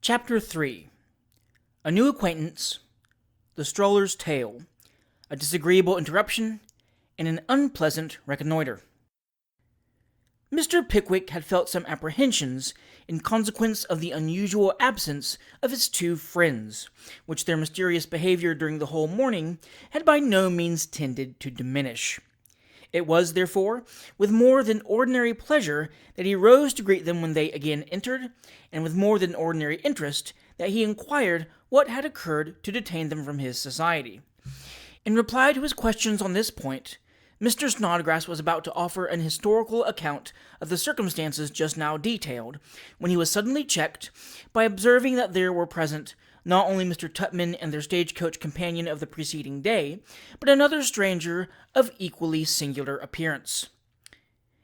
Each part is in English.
Chapter 3. A New Acquaintance, The Stroller's Tale, A Disagreeable Interruption, and an Unpleasant Reconnoiter. Mr. Pickwick had felt some apprehensions in consequence of the unusual absence of his two friends, which their mysterious behavior during the whole morning had by no means tended to diminish. It was, therefore, with more than ordinary pleasure that he rose to greet them when they again entered, and with more than ordinary interest that he inquired what had occurred to detain them from his society. In reply to his questions on this point, Mr. Snodgrass was about to offer an historical account of the circumstances just now detailed, when he was suddenly checked by observing that there were present not only Mr. Tupman and their stagecoach companion of the preceding day, but another stranger of equally singular appearance.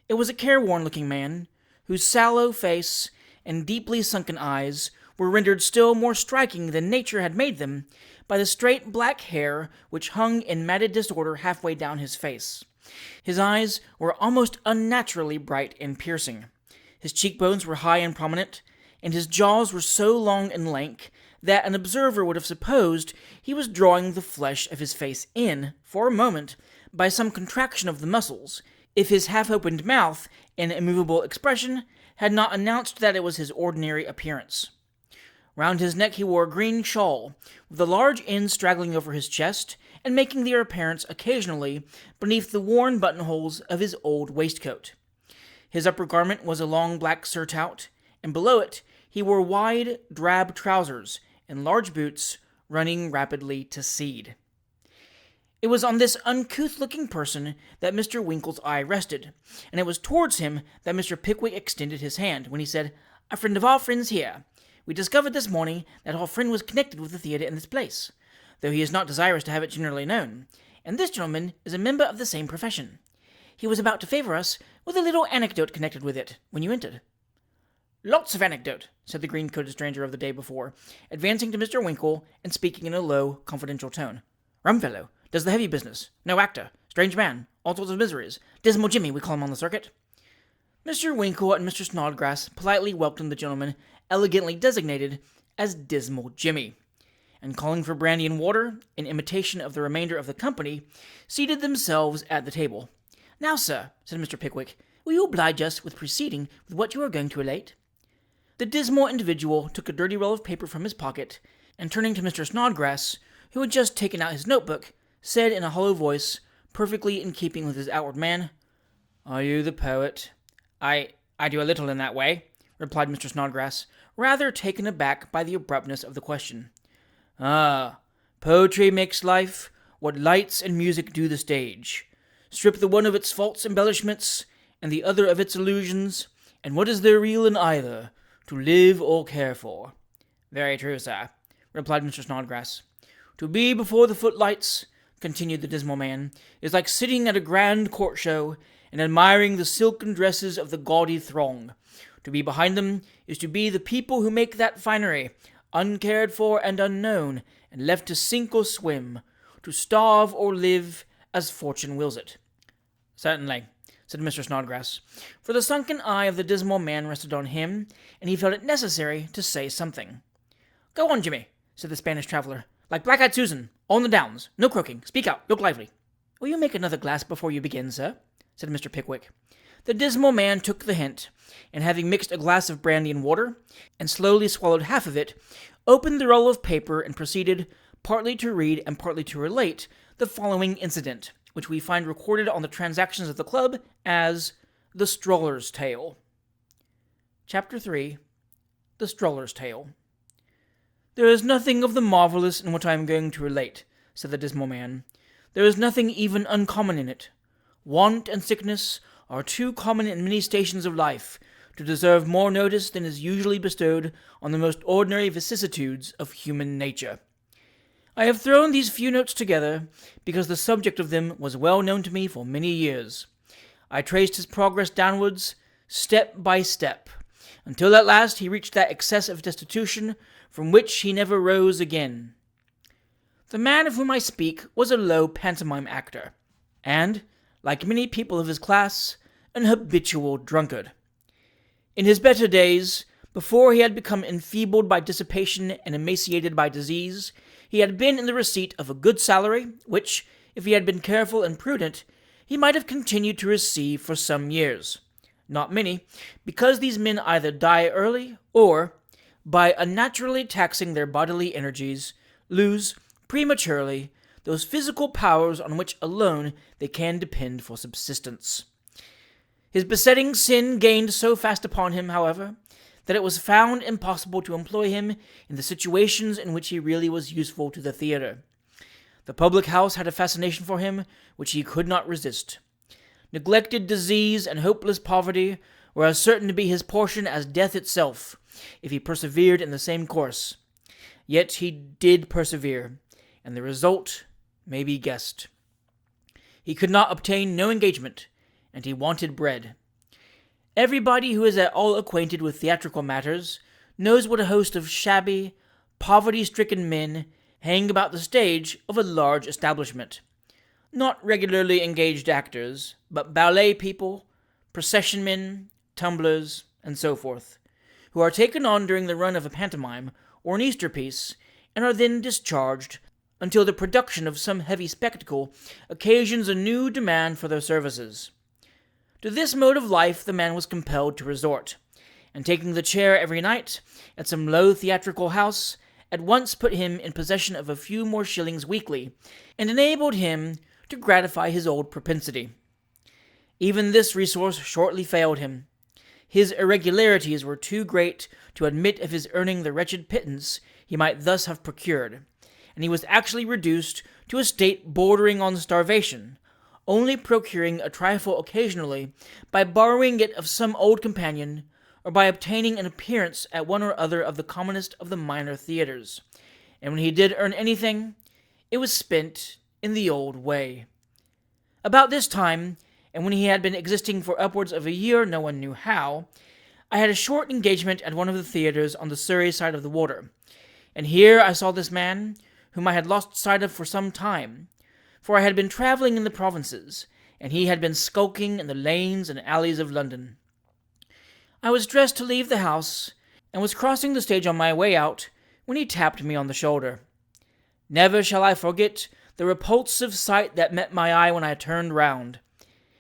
It was a careworn-looking man, whose sallow face and deeply sunken eyes were rendered still more striking than nature had made them by the straight black hair which hung in matted disorder halfway down his face. His eyes were almost unnaturally bright and piercing. His cheekbones were high and prominent, and his jaws were so long and lank that an observer would have supposed he was drawing the flesh of his face in, for a moment, by some contraction of the muscles, if his half-opened mouth and immovable expression had not announced that it was his ordinary appearance. Round his neck he wore a green shawl, with a large end straggling over his chest, and making their appearance occasionally beneath the worn buttonholes of his old waistcoat. His upper garment was a long black surtout, and below it he wore wide, drab trousers and large boots running rapidly to seed. It was on this uncouth-looking person that Mr. Winkle's eye rested, and it was towards him that Mr. Pickwick extended his hand, when he said, "A friend of our friends here. We discovered this morning that our friend was connected with the theatre in this place, though he is not desirous to have it generally known, and this gentleman is a member of the same profession. He was about to favour us with a little anecdote connected with it, when you entered." "Lots of anecdote," said the green-coated stranger of the day before, advancing to Mr. Winkle and speaking in a low, confidential tone. "Rum fellow, does the heavy business, no actor, strange man, all sorts of miseries, Dismal Jemmy we call him on the circuit." Mr. Winkle and Mr. Snodgrass politely welcomed the gentleman elegantly designated as Dismal Jemmy, and calling for brandy and water, in imitation of the remainder of the company, seated themselves at the table. "Now, sir," said Mr. Pickwick, "will you oblige us with proceeding with what you are going to relate?" The dismal individual took a dirty roll of paper from his pocket, and turning to Mr. Snodgrass, who had just taken out his notebook, said in a hollow voice, perfectly in keeping with his outward man, "Are you the poet?" I do a little in that way," replied Mr. Snodgrass, rather taken aback by the abruptness of the question. "Ah, poetry makes life what lights and music do the stage. Strip the one of its false embellishments, and the other of its illusions, and what is there real in either, to live or care for?" "Very true, sir," replied Mr. Snodgrass. "To be before the footlights," continued the dismal man, "is like sitting at a grand court show and admiring the silken dresses of the gaudy throng. To be behind them is to be the people who make that finery, uncared for and unknown, and left to sink or swim, to starve or live as fortune wills it." "Certainly," said Mr. Snodgrass, for the sunken eye of the dismal man rested on him, and he felt it necessary to say something. "Go on, Jemmy," said the Spanish traveller, "like Black-eyed Susan, on the downs. No croaking. Speak out. Look lively." "Will you make another glass before you begin, sir?" said Mr. Pickwick. The dismal man took the hint, and having mixed a glass of brandy and water, and slowly swallowed half of it, opened the roll of paper and proceeded, partly to read and partly to relate, the following incident, which we find recorded on the transactions of the club as The Stroller's Tale. Chapter 3. The Stroller's Tale. "There is nothing of the marvellous in what I am going to relate," said the dismal man. "There is nothing even uncommon in it. Want and sickness are too common in many stations of life to deserve more notice than is usually bestowed on the most ordinary vicissitudes of human nature. I have thrown these few notes together because the subject of them was well known to me for many years. I traced his progress downwards, step by step, until at last he reached that excess of destitution from which he never rose again. The man of whom I speak was a low pantomime actor, and, like many people of his class, an habitual drunkard. In his better days, Before he had become enfeebled by dissipation and emaciated by disease, he had been in the receipt of a good salary, which, if he had been careful and prudent, he might have continued to receive for some years. Not many, because these men either die early or, by unnaturally taxing their bodily energies, lose, prematurely, those physical powers on which alone they can depend for subsistence. His besetting sin gained so fast upon him, however, that it was found impossible to employ him in the situations in which he really was useful to the theatre. The public house had a fascination for him which he could not resist. Neglected disease and hopeless poverty were as certain to be his portion as death itself, if he persevered in the same course. Yet he did persevere, and the result may be guessed. He could not obtain no engagement, and he wanted bread. Everybody who is at all acquainted with theatrical matters knows what a host of shabby, poverty-stricken men hang about the stage of a large establishment. Not regularly engaged actors, but ballet people, procession men, tumblers, and so forth, who are taken on during the run of a pantomime or an Easter piece, and are then discharged until the production of some heavy spectacle occasions a new demand for their services. To this mode of life the man was compelled to resort, and taking the chair every night at some low theatrical house, at once put him in possession of a few more shillings weekly, and enabled him to gratify his old propensity. Even this resource shortly failed him. His irregularities were too great to admit of his earning the wretched pittance he might thus have procured, and he was actually reduced to a state bordering on starvation, only procuring a trifle occasionally by borrowing it of some old companion, or by obtaining an appearance at one or other of the commonest of the minor theatres, and when he did earn anything, it was spent in the old way. About this time, and when he had been existing for upwards of a year no one knew how, I had a short engagement at one of the theatres on the Surrey side of the water, and here I saw this man, whom I had lost sight of for some time, for I had been travelling in the provinces, and he had been skulking in the lanes and alleys of London. I was dressed to leave the house, and was crossing the stage on my way out, when he tapped me on the shoulder. Never shall I forget the repulsive sight that met my eye when I turned round.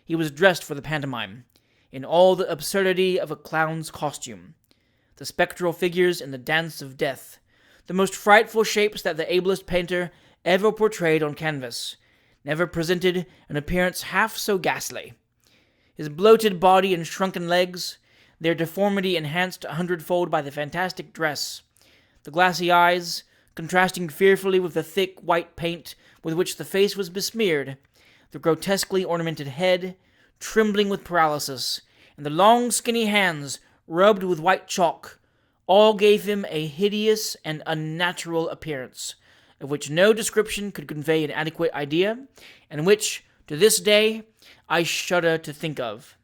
He was dressed for the pantomime, in all the absurdity of a clown's costume. The spectral figures in the dance of death, the most frightful shapes that the ablest painter ever portrayed on canvas, never presented an appearance half so ghastly. His bloated body and shrunken legs, their deformity enhanced 100-fold by the fantastic dress, the glassy eyes, contrasting fearfully with the thick white paint with which the face was besmeared, the grotesquely ornamented head, trembling with paralysis, and the long skinny hands rubbed with white chalk, all gave him a hideous and unnatural appearance, of which no description could convey an adequate idea, and which, to this day, I shudder to think of.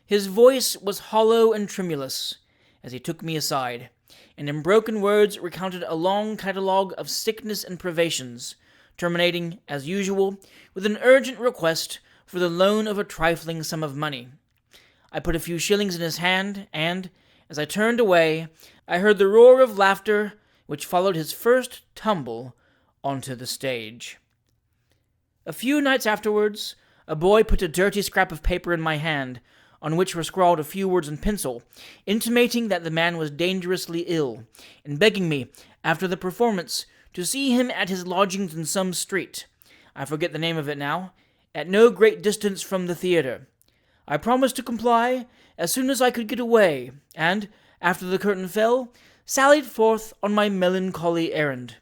His voice was hollow and tremulous, as he took me aside, and in broken words recounted a long catalogue of sickness and privations, terminating, as usual, with an urgent request for the loan of a trifling sum of money. I put a few shillings in his hand, and, as I turned away, I heard the roar of laughter which followed his first tumble onto the stage. A few nights afterwards, a boy put a dirty scrap of paper in my hand, on which were scrawled a few words in pencil, intimating that the man was dangerously ill, and begging me, after the performance, to see him at his lodgings in some street, I forget the name of it now, at no great distance from the theatre. I promised to comply as soon as I could get away, and, after the curtain fell, sallied forth on my melancholy errand.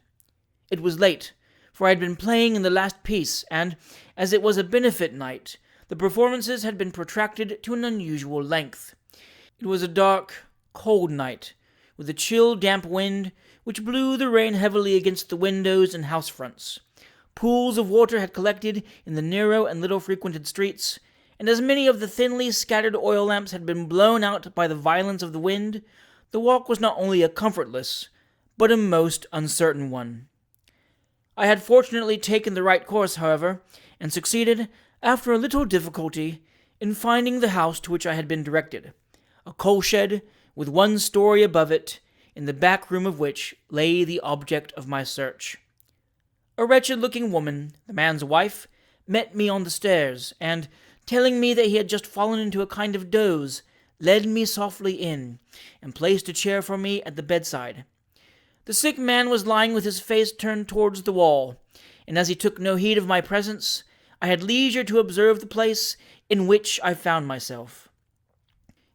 It was late, for I had been playing in the last piece, and, as it was a benefit night, the performances had been protracted to an unusual length. It was a dark, cold night, with a chill, damp wind, which blew the rain heavily against the windows and house fronts. Pools of water had collected in the narrow and little frequented streets, and as many of the thinly scattered oil lamps had been blown out by the violence of the wind, the walk was not only a comfortless, but a most uncertain one. I had fortunately taken the right course, however, and succeeded, after a little difficulty, in finding the house to which I had been directed, a coal shed with one story above it, in the back room of which lay the object of my search. A wretched-looking woman, the man's wife, met me on the stairs, and, telling me that he had just fallen into a kind of doze, led me softly in, and placed a chair for me at the bedside. The sick man was lying with his face turned towards the wall, and as he took no heed of my presence, I had leisure to observe the place in which I found myself.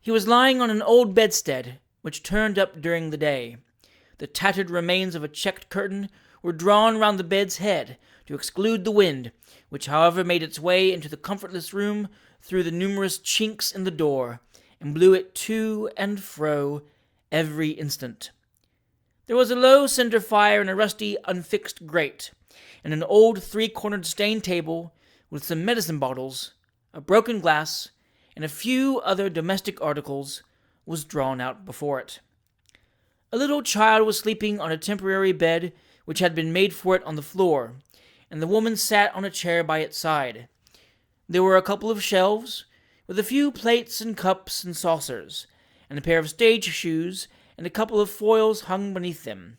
He was lying on an old bedstead, which turned up during the day. The tattered remains of a checked curtain were drawn round the bed's head to exclude the wind, which however made its way into the comfortless room through the numerous chinks in the door, and blew it to and fro every instant. There was a low cinder fire in a rusty, unfixed grate, and an old three-cornered stained table with some medicine bottles, a broken glass, and a few other domestic articles was drawn out before it. A little child was sleeping on a temporary bed which had been made for it on the floor, and the woman sat on a chair by its side. There were a couple of shelves, with a few plates and cups and saucers, and a pair of stage shoes and a couple of foils hung beneath them.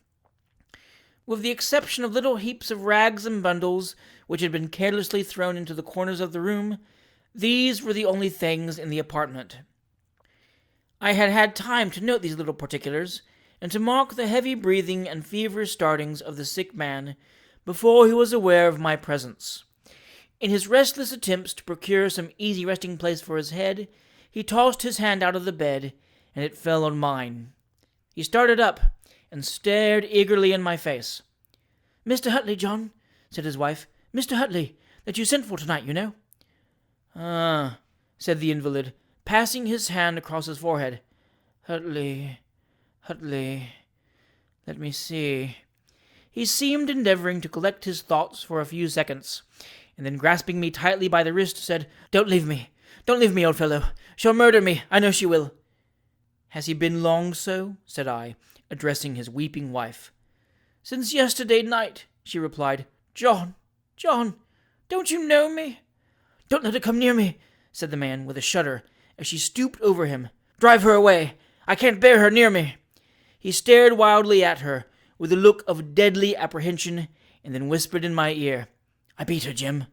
With the exception of little heaps of rags and bundles which had been carelessly thrown into the corners of the room, these were the only things in the apartment. I had had time to note these little particulars, and to mark the heavy breathing and feverish startings of the sick man before he was aware of my presence. In his restless attempts to procure some easy resting place for his head, he tossed his hand out of the bed, and it fell on mine. He started up, and stared eagerly in my face. "Mr. Hutley, John," said his wife. "Mr. Hutley, that you sent for tonight, you know." "Ah," said the invalid, passing his hand across his forehead. Hutley, let me see." He seemed endeavoring to collect his thoughts for a few seconds, and then grasping me tightly by the wrist, said, Don't leave me, old fellow. She'll murder me, I know she will." "Has he been long so?" said I, addressing his weeping wife. "Since yesterday night," she replied. John, don't you know me?" "Don't let her come near me," said the man with a shudder, as she stooped over him. "Drive her away. I can't bear her near me." He stared wildly at her, with a look of deadly apprehension, and then whispered in my ear, "I beat her, Jim.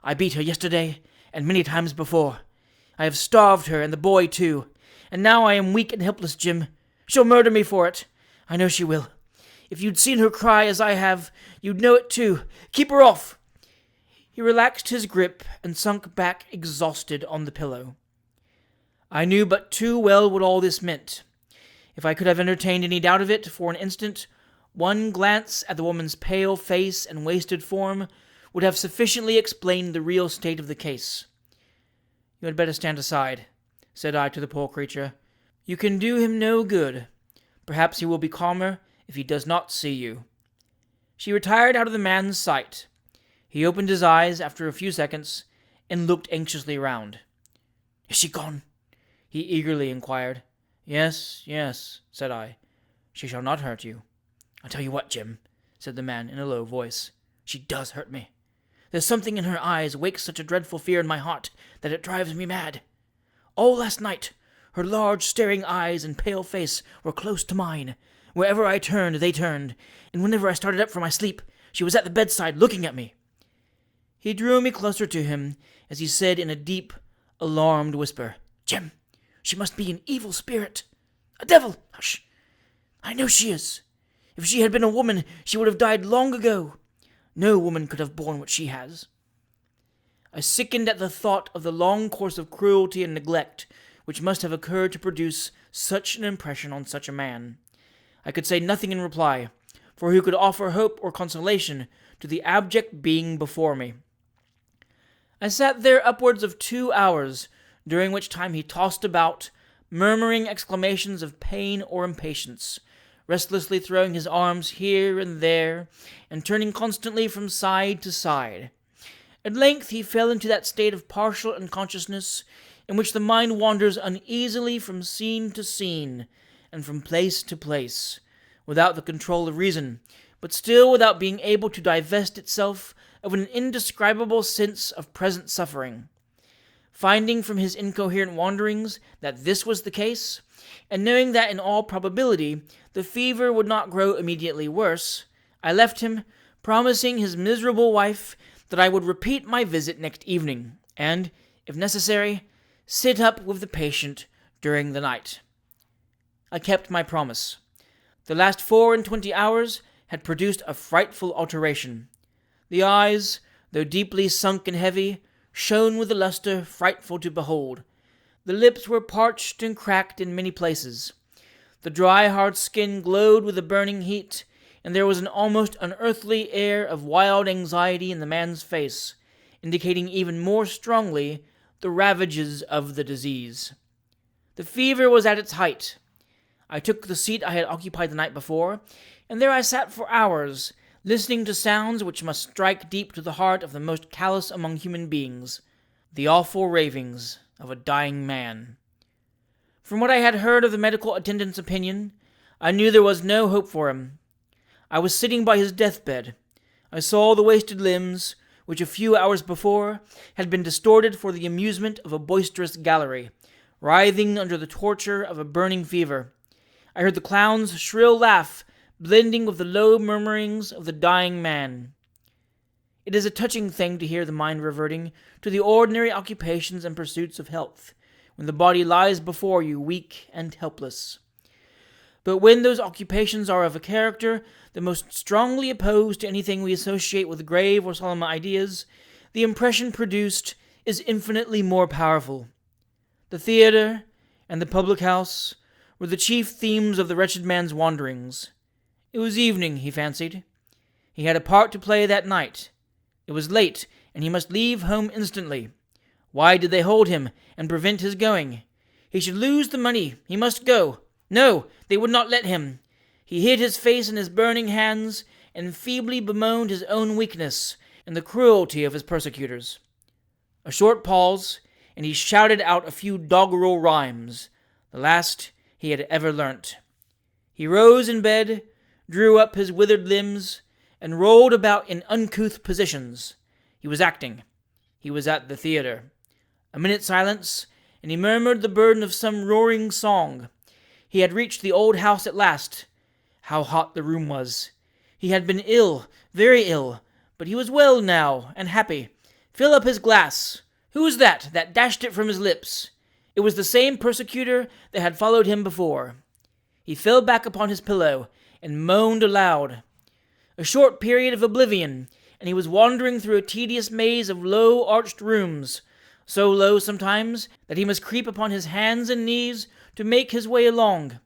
I beat her yesterday, and many times before. I have starved her, and the boy too, and now I am weak and helpless, Jim. She'll murder me for it. I know she will. If you'd seen her cry as I have, you'd know it too. Keep her off." He relaxed his grip and sunk back exhausted on the pillow. I knew but too well what all this meant. If I could have entertained any doubt of it for an instant, one glance at the woman's pale face and wasted form would have sufficiently explained the real state of the case. "You had better stand aside," said I to the poor creature. "You can do him no good. Perhaps he will be calmer if he does not see you." She retired out of the man's sight. He opened his eyes after a few seconds, and looked anxiously round. "Is she gone?" he eagerly inquired. Yes, said I. "She shall not hurt you." "I'll tell you what, Jim," said the man in a low voice. "She does hurt me. There's something in her eyes wakes such a dreadful fear in my heart that it drives me mad. All last night, her large staring eyes and pale face were close to mine. Wherever I turned, they turned, and whenever I started up from my sleep, she was at the bedside looking at me." He drew me closer to him as he said in a deep, alarmed whisper, "Jim, she must be an evil spirit. A devil! Hush! I know she is. If she had been a woman, she would have died long ago. No woman could have borne what she has." I sickened at the thought of the long course of cruelty and neglect which must have occurred to produce such an impression on such a man. I could say nothing in reply, for who could offer hope or consolation to the abject being before me? I sat there upwards of 2 hours, during which time he tossed about, murmuring exclamations of pain or impatience, restlessly throwing his arms here and there, and turning constantly from side to side. At length he fell into that state of partial unconsciousness in which the mind wanders uneasily from scene to scene, and from place to place, without the control of reason, but still without being able to divest itself of an indescribable sense of present suffering. Finding from his incoherent wanderings that this was the case, and knowing that in all probability the fever would not grow immediately worse, I left him, promising his miserable wife that I would repeat my visit next evening, and, if necessary, sit up with the patient during the night. I kept my promise. The last 24 hours had produced a frightful alteration. The eyes, though deeply sunk and heavy, shone with a luster frightful to behold. The lips were parched and cracked in many places. The dry, hard skin glowed with a burning heat, and there was an almost unearthly air of wild anxiety in the man's face, indicating even more strongly the ravages of the disease. The fever was at its height. I took the seat I had occupied the night before, and there I sat for hours, listening to sounds which must strike deep to the heart of the most callous among human beings, the awful ravings of a dying man. From what I had heard of the medical attendant's opinion, I knew there was no hope for him. I was sitting by his deathbed. I saw the wasted limbs, which a few hours before had been distorted for the amusement of a boisterous gallery, writhing under the torture of a burning fever. I heard the clown's shrill laugh blending with the low murmurings of the dying man. It is a touching thing to hear the mind reverting to the ordinary occupations and pursuits of health, when the body lies before you weak and helpless. But when those occupations are of a character the most strongly opposed to anything we associate with grave or solemn ideas, the impression produced is infinitely more powerful. The theatre and the public-house were the chief themes of the wretched man's wanderings. It was evening, he fancied. He had a part to play that night. It was late, and he must leave home instantly. Why did they hold him and prevent his going? He should lose the money. He must go. No, they would not let him. He hid his face in his burning hands and feebly bemoaned his own weakness and the cruelty of his persecutors. A short pause, and he shouted out a few doggerel rhymes, the last he had ever learnt. He rose in bed, drew up his withered limbs, and rolled about in uncouth positions. He was acting. He was at the theatre. A minute's silence, and he murmured the burden of some roaring song. He had reached the old house at last. How hot the room was! He had been ill, very ill, but he was well now, and happy. Fill up his glass. Who was that dashed it from his lips? It was the same persecutor that had followed him before. He fell back upon his pillow, and moaned aloud. A short period of oblivion, and he was wandering through a tedious maze of low arched rooms, so low sometimes that he must creep upon his hands and knees to make his way along.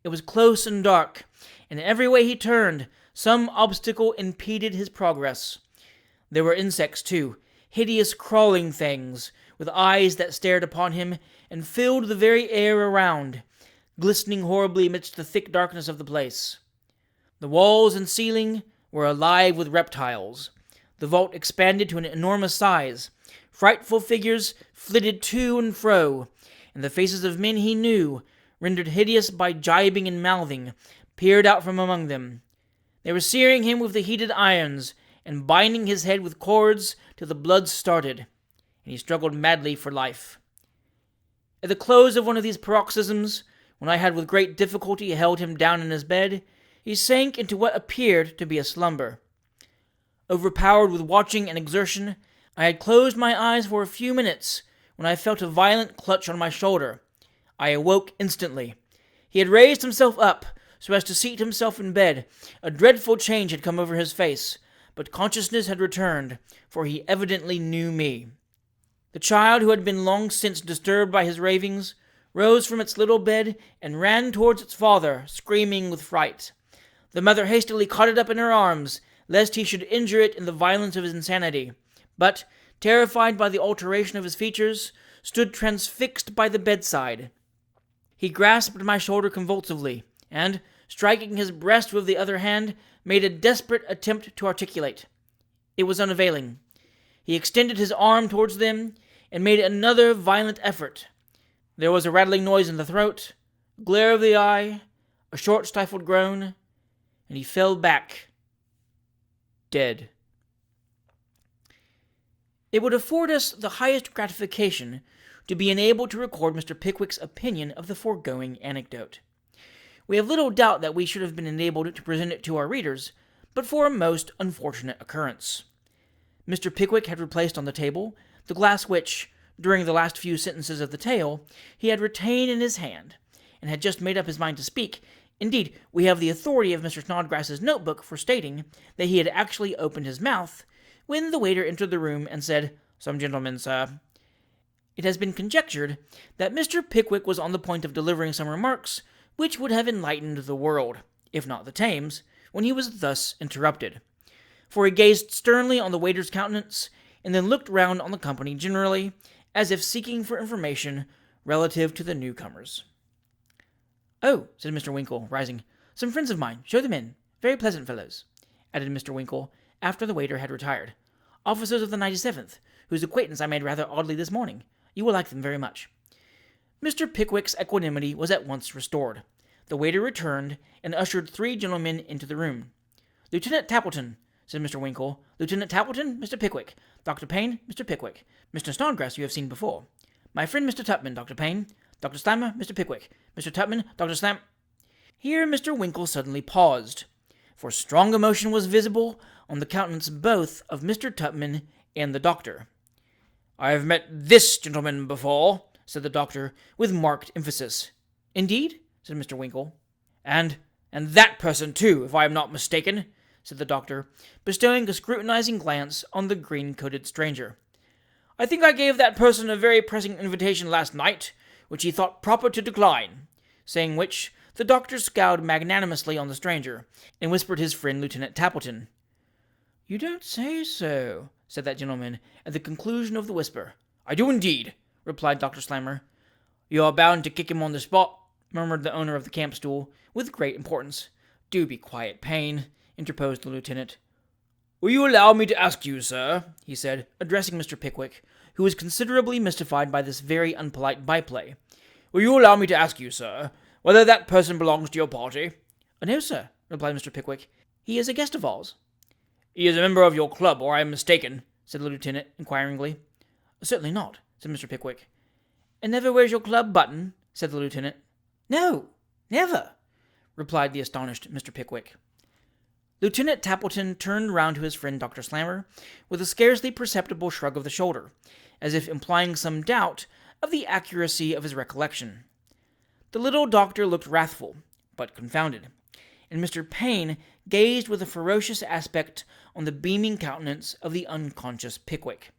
It was close and dark, and every way he turned, some obstacle impeded his progress. There were insects, too, hideous crawling things, with eyes that stared upon him and filled the very air around, glistening horribly amidst the thick darkness of the place. The walls and ceiling were alive with reptiles. The vault expanded to an enormous size. Frightful figures flitted to and fro, and the faces of men he knew, rendered hideous by gibing and mouthing, peered out from among them. They were searing him with the heated irons, and binding his head with cords till the blood started, and he struggled madly for life. At the close of one of these paroxysms, when I had with great difficulty held him down in his bed, he sank into what appeared to be a slumber. Overpowered with watching and exertion, I had closed my eyes for a few minutes, when I felt a violent clutch on my shoulder. I awoke instantly. He had raised himself up, so as to seat himself in bed. A dreadful change had come over his face, but consciousness had returned, for he evidently knew me. The child, who had been long since disturbed by his ravings, rose from its little bed and ran towards its father, screaming with fright. The mother hastily caught it up in her arms, lest he should injure it in the violence of his insanity, but, terrified by the alteration of his features, stood transfixed by the bedside. He grasped my shoulder convulsively, and, striking his breast with the other hand, made a desperate attempt to articulate. It was unavailing. He extended his arm towards them, and made another violent effort. There was a rattling noise in the throat, a glare of the eye, a short stifled groan, and he fell back, dead. It would afford us the highest gratification to be enabled to record Mr. Pickwick's opinion of the foregoing anecdote. We have little doubt that we should have been enabled to present it to our readers, but for a most unfortunate occurrence. Mr. Pickwick had replaced on the table the glass which, during the last few sentences of the tale, he had retained in his hand, and had just made up his mind to speak. Indeed, we have the authority of Mr. Snodgrass's notebook for stating that he had actually opened his mouth, when the waiter entered the room and said, "Some gentlemen, sir." It has been conjectured that Mr. Pickwick was on the point of delivering some remarks which would have enlightened the world, if not the Thames, when he was thus interrupted. For he gazed sternly on the waiter's countenance, and then looked round on the company generally, as if seeking for information relative to the newcomers. "Oh," said Mr. Winkle, rising, "some friends of mine. Show them in. Very pleasant fellows," added Mr. Winkle, after the waiter had retired. "Officers of the 97th, whose acquaintance I made rather oddly this morning. You will like them very much." Mr. Pickwick's equanimity was at once restored. The waiter returned, and ushered 3 gentlemen into the room. "Lieutenant Tappleton," said Mr. Winkle. "Lieutenant Tappleton, Mr. Pickwick. Dr. Payne, Mr. Pickwick. Mr. Snodgrass you have seen before. My friend Mr. Tupman, Dr. Payne. Dr. Stammer, Mr. Pickwick. Mr. Tupman, Dr. Stam—" Here Mr. Winkle suddenly paused, for strong emotion was visible on the countenance both of Mr. Tupman and the doctor. "I have met this gentleman before," said the doctor, with marked emphasis. "Indeed?" said Mr. Winkle. And that person, too, if I am not mistaken," said the doctor, bestowing a scrutinizing glance on the green-coated stranger. "I think I gave that person a very pressing invitation last night, which he thought proper to decline," saying which, the doctor scowled magnanimously on the stranger, and whispered his friend Lieutenant Tappleton. "You don't say so," said that gentleman, at the conclusion of the whisper. "I do indeed," replied Dr. Slammer. "You are bound to kick him on the spot," murmured the owner of the camp stool, with great importance. "Do be quiet, Payne," interposed the lieutenant. "Will you allow me to ask you, sir," he said, addressing Mr. Pickwick, who was considerably mystified by this very unpolite byplay. "Will you allow me to ask you, sir, whether that person belongs to your party?" "No, sir," replied Mr. Pickwick. "He is a guest of ours." "He is a member of your club, or I am mistaken," said the lieutenant, inquiringly. "Certainly not," said Mr. Pickwick. "And never wears your club button?" said the lieutenant. "No, never," replied the astonished Mr. Pickwick. Lieutenant Tappleton turned round to his friend Dr. Slammer, with a scarcely perceptible shrug of the shoulder, as if implying some doubt of the accuracy of his recollection. The little doctor looked wrathful, but confounded, and Mr. Payne gazed with a ferocious aspect on the beaming countenance of the unconscious Pickwick.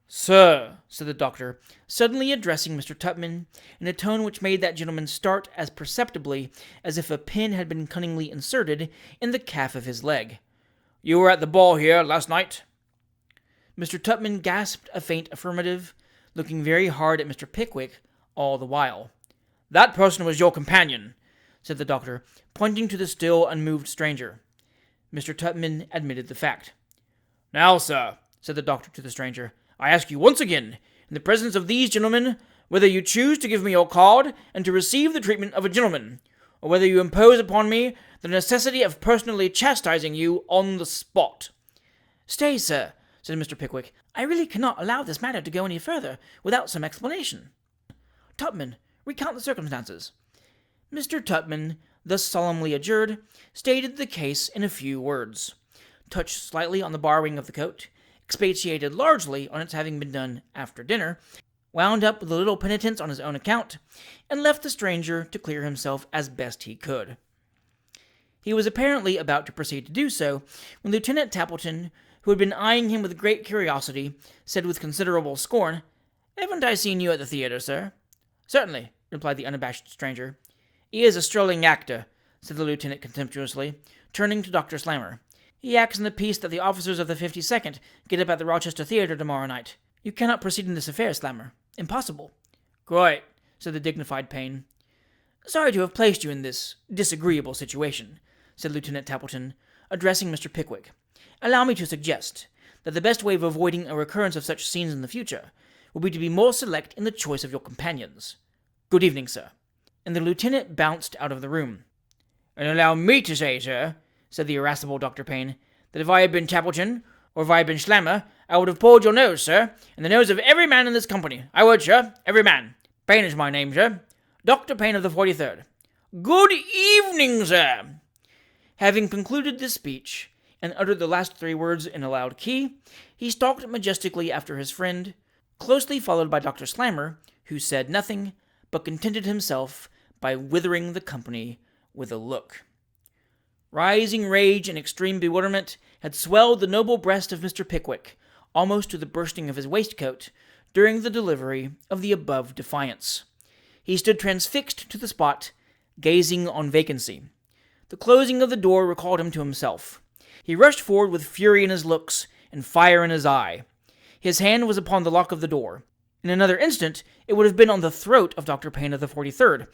"Sir," said the doctor, suddenly addressing Mr. Tupman, in a tone which made that gentleman start as perceptibly as if a pin had been cunningly inserted in the calf of his leg. "You were at the ball here last night?" Mr. Tupman gasped a faint affirmative, looking very hard at Mr. Pickwick all the while. "That person was your companion," said the doctor, pointing to the still unmoved stranger. Mr. Tupman admitted the fact. "Now, sir," said the doctor to the stranger, "I ask you once again, in the presence of these gentlemen, whether you choose to give me your card and to receive the treatment of a gentleman, or whether you impose upon me the necessity of personally chastising you on the spot." "Stay, sir," said Mr. Pickwick. "I really cannot allow this matter to go any further without some explanation. Tupman, recount the circumstances." Mr. Tupman, thus solemnly adjured, stated the case in a few words, touched slightly on the borrowing of the coat, expatiated largely on its having been done after dinner, wound up with a little penitence on his own account, and left the stranger to clear himself as best he could. He was apparently about to proceed to do so, when Lieutenant Tappleton, who had been eyeing him with great curiosity, said with considerable scorn, "Haven't I seen you at the theatre, sir?" "Certainly," replied the unabashed stranger. "He is a strolling actor," said the lieutenant contemptuously, turning to Dr. Slammer. "He acts in the piece that the officers of the 52nd get up at the Rochester Theatre tomorrow night. You cannot proceed in this affair, Slammer. Impossible." "Quite," said the dignified Payne. "Sorry to have placed you in this disagreeable situation," said Lieutenant Tappleton, addressing Mr. Pickwick. "Allow me to suggest that the best way of avoiding a recurrence of such scenes in the future will be to be more select in the choice of your companions. Good evening, sir." And the lieutenant bounced out of the room. "And allow me to say, sir," said the irascible Dr. Payne, "that if I had been Tappleton, or if I had been Slammer, I would have pulled your nose, sir, and the nose of every man in this company. I would, sir, every man. Payne is my name, sir. Dr. Payne of the 43rd. Good evening, sir. Having concluded this speech, and uttered the last 3 words in a loud key, he stalked majestically after his friend, closely followed by Dr. Slammer, who said nothing, but contented himself by withering the company with a look. Rising rage and extreme bewilderment had swelled the noble breast of Mr. Pickwick, almost to the bursting of his waistcoat, during the delivery of the above defiance. He stood transfixed to the spot, gazing on vacancy. The closing of the door recalled him to himself. He rushed forward with fury in his looks and fire in his eye. His hand was upon the lock of the door. In another instant, it would have been on the throat of Dr. Payne of the 43rd,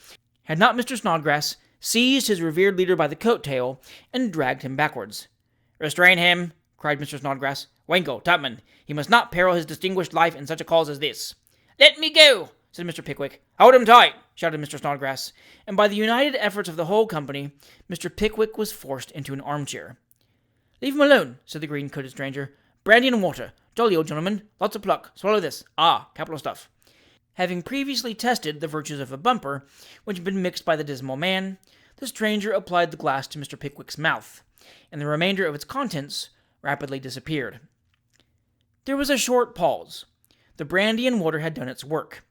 had not Mr. Snodgrass seized his revered leader by the coat tail and dragged him backwards. "Restrain him," cried Mr. Snodgrass. "Winkle, Tupman, he must not peril his distinguished life in such a cause as this." "Let me go," said Mr. Pickwick. "Hold him tight," shouted Mr. Snodgrass, and by the united efforts of the whole company, Mr. Pickwick was forced into an armchair. "Leave him alone," said the green-coated stranger. "Brandy and water. Jolly old gentleman. Lots of pluck. Swallow this. Ah, capital stuff." Having previously tested the virtues of a bumper, which had been mixed by the Dismal man, the stranger applied the glass to Mr. Pickwick's mouth, and the remainder of its contents rapidly disappeared. There was a short pause. The brandy and water had done its work.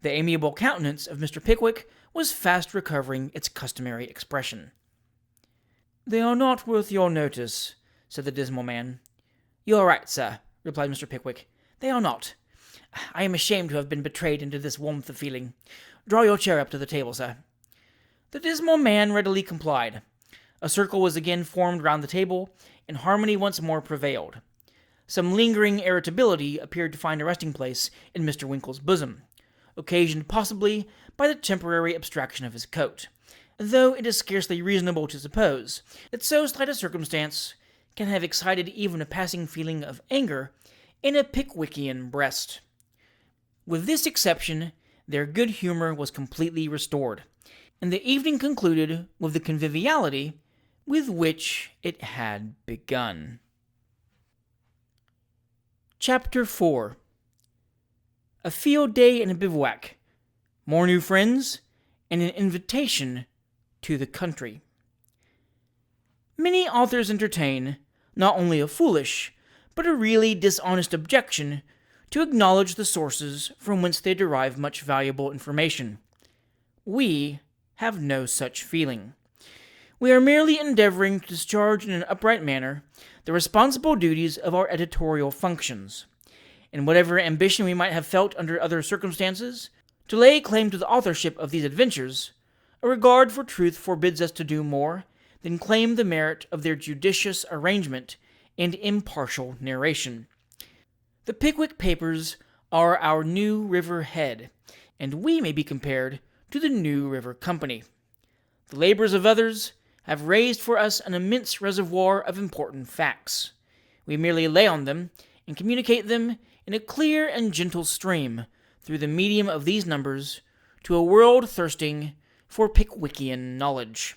The amiable countenance of Mr. Pickwick was fast recovering its customary expression. "They are not worth your notice," said the Dismal man. "You are right, sir," replied Mr. Pickwick. "They are not. I am ashamed to have been betrayed into this warmth of feeling. Draw your chair up to the table, sir." The Dismal man readily complied. A circle was again formed round the table, and harmony once more prevailed. Some lingering irritability appeared to find a resting place in Mr. Winkle's bosom, occasioned possibly by the temporary abstraction of his coat, though it is scarcely reasonable to suppose that so slight a circumstance can have excited even a passing feeling of anger in a Pickwickian breast. With this exception, their good humor was completely restored, and the evening concluded with the conviviality with which it had begun. Chapter 4. A field day in a bivouac, more new friends, and an invitation to the country. Many authors entertain not only a foolish, but a really dishonest objection to acknowledge the sources from whence they derive much valuable information. We have no such feeling. We are merely endeavoring to discharge in an upright manner the responsible duties of our editorial functions, and whatever ambition we might have felt under other circumstances, to lay claim to the authorship of these adventures, a regard for truth forbids us to do more than claim the merit of their judicious arrangement and impartial narration. The Pickwick Papers are our New River head, and we may be compared to the New River Company. The labors of others have raised for us an immense reservoir of important facts. We merely lay on them and communicate them in a clear and gentle stream through the medium of these numbers to a world thirsting for Pickwickian knowledge.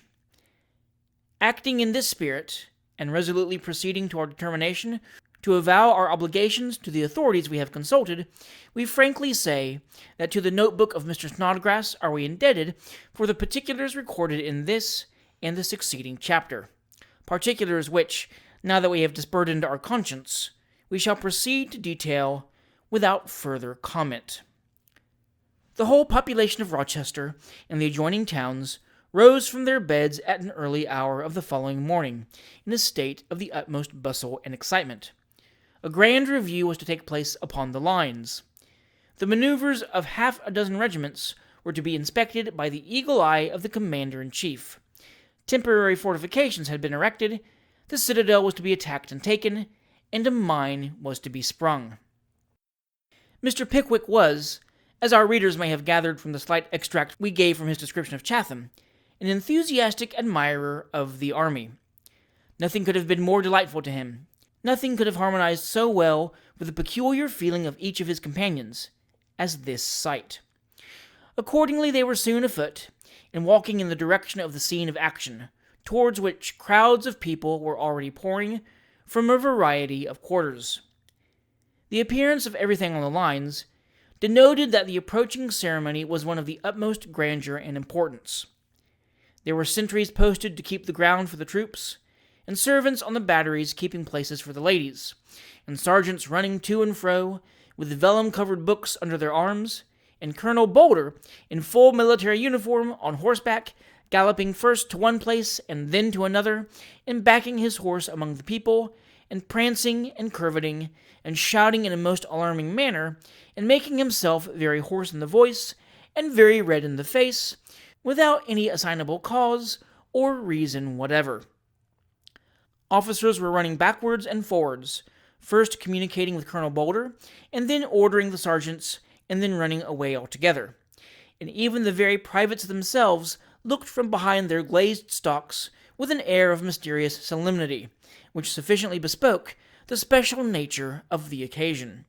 Acting in this spirit, and resolutely proceeding to our determination to avow our obligations to the authorities we have consulted, we frankly say that to the notebook of Mr. Snodgrass are we indebted for the particulars recorded in this and the succeeding chapter, particulars which, now that we have disburdened our conscience, we shall proceed to detail without further comment. The whole population of Rochester and the adjoining towns rose from their beds at an early hour of the following morning, in a state of the utmost bustle and excitement. A grand review was to take place upon the lines. The maneuvers of half a dozen regiments were to be inspected by the eagle eye of the commander-in-chief. Temporary fortifications had been erected, the citadel was to be attacked and taken, and a mine was to be sprung. Mr. Pickwick was, as our readers may have gathered from the slight extract we gave from his description of Chatham, an enthusiastic admirer of the army. Nothing could have been more delightful to him. Nothing could have harmonized so well with the peculiar feeling of each of his companions as this sight. Accordingly, they were soon afoot, and walking in the direction of the scene of action, towards which crowds of people were already pouring from a variety of quarters. The appearance of everything on the lines denoted that the approaching ceremony was one of the utmost grandeur and importance. There were sentries posted to keep the ground for the troops, and servants on the batteries keeping places for the ladies, and sergeants running to and fro, with vellum-covered books under their arms, and Colonel Boulder, in full military uniform, on horseback, galloping first to one place and then to another, and backing his horse among the people, and prancing and curveting, and shouting in a most alarming manner, and making himself very hoarse in the voice, and very red in the face, without any assignable cause or reason whatever. Officers were running backwards and forwards, first communicating with Colonel Boulder, and then ordering the sergeants, and then running away altogether. And even the very privates themselves looked from behind their glazed stocks with an air of mysterious solemnity, which sufficiently bespoke the special nature of the occasion.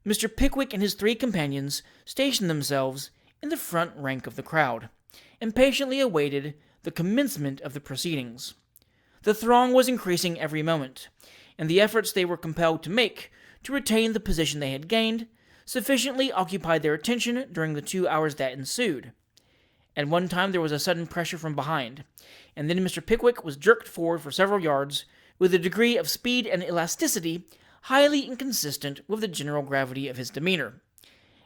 Mr. Pickwick and his 3 companions stationed themselves in the front rank of the crowd, and patiently awaited the commencement of the proceedings. The throng was increasing every moment, and the efforts they were compelled to make to retain the position they had gained sufficiently occupied their attention during the 2 hours that ensued. At one time there was a sudden pressure from behind, and then Mr. Pickwick was jerked forward for several yards with a degree of speed and elasticity highly inconsistent with the general gravity of his demeanor.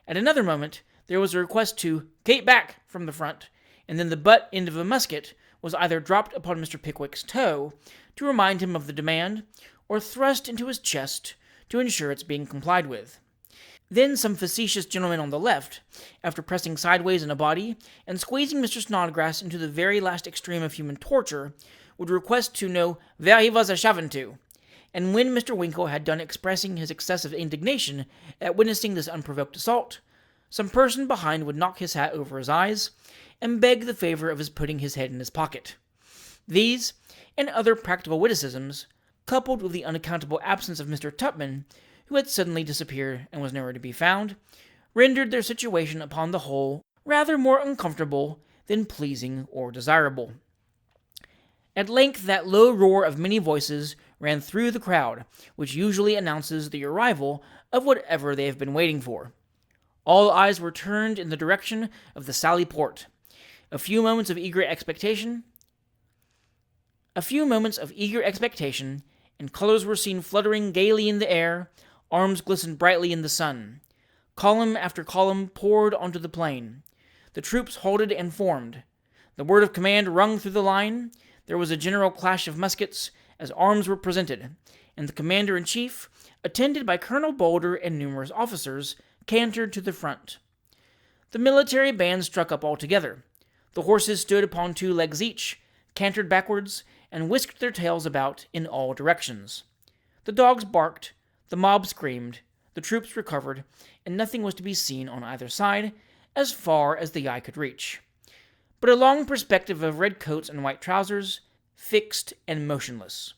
At another moment there was a request to "keep back" from the front, and then the butt end of a musket was either dropped upon Mr. Pickwick's toe to remind him of the demand, or thrust into his chest to ensure its being complied with. Then some facetious gentleman on the left, after pressing sideways in a body and squeezing Mr. Snodgrass into the very last extreme of human torture, would request to know "where he was a-shovin' to," and when Mr. Winkle had done expressing his excessive indignation at witnessing this unprovoked assault, some person behind would knock his hat over his eyes, and beg the favor of his putting his head in his pocket. These, and other practical witticisms, coupled with the unaccountable absence of Mr. Tupman, who had suddenly disappeared and was nowhere to be found, rendered their situation upon the whole rather more uncomfortable than pleasing or desirable. At length that low roar of many voices ran through the crowd, which usually announces the arrival of whatever they have been waiting for. All eyes were turned in the direction of the Sally Port. A few moments of eager expectation, and colors were seen fluttering gaily in the air, arms glistened brightly in the sun. Column after column poured onto the plain. The troops halted and formed. The word of command rung through the line. There was a general clash of muskets as arms were presented, and the commander-in-chief, attended by Colonel Boulder and numerous officers, cantered to the front. The military band struck up all together. The horses stood upon 2 legs each, cantered backwards, and whisked their tails about in all directions. The dogs barked, the mob screamed, the troops recovered, and nothing was to be seen on either side, as far as the eye could reach, but a long perspective of red coats and white trousers, fixed and motionless.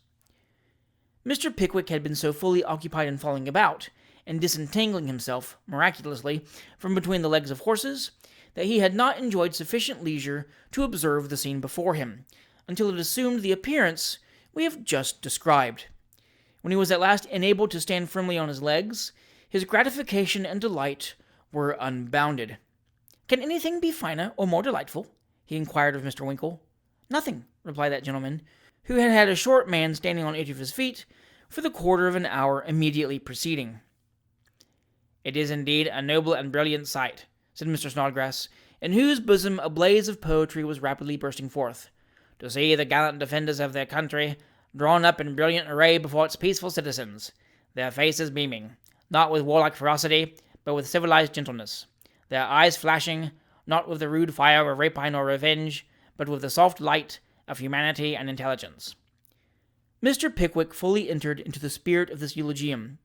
Mr. Pickwick had been so fully occupied in falling about, and disentangling himself, miraculously, from between the legs of horses, that he had not enjoyed sufficient leisure to observe the scene before him, until it assumed the appearance we have just described. When he was at last enabled to stand firmly on his legs, his gratification and delight were unbounded. "Can anything be finer or more delightful?" he inquired of Mr. Winkle. "Nothing," replied that gentleman, who had had a short man standing on each of his feet for the quarter of an hour immediately preceding. "It is indeed a noble and brilliant sight," said Mr. Snodgrass, in whose bosom a blaze of poetry was rapidly bursting forth, "to see the gallant defenders of their country drawn up in brilliant array before its peaceful citizens, their faces beaming, not with warlike ferocity, but with civilized gentleness, their eyes flashing, not with the rude fire of rapine or revenge, but with the soft light of humanity and intelligence." Mr. Pickwick fully entered into the spirit of this eulogium,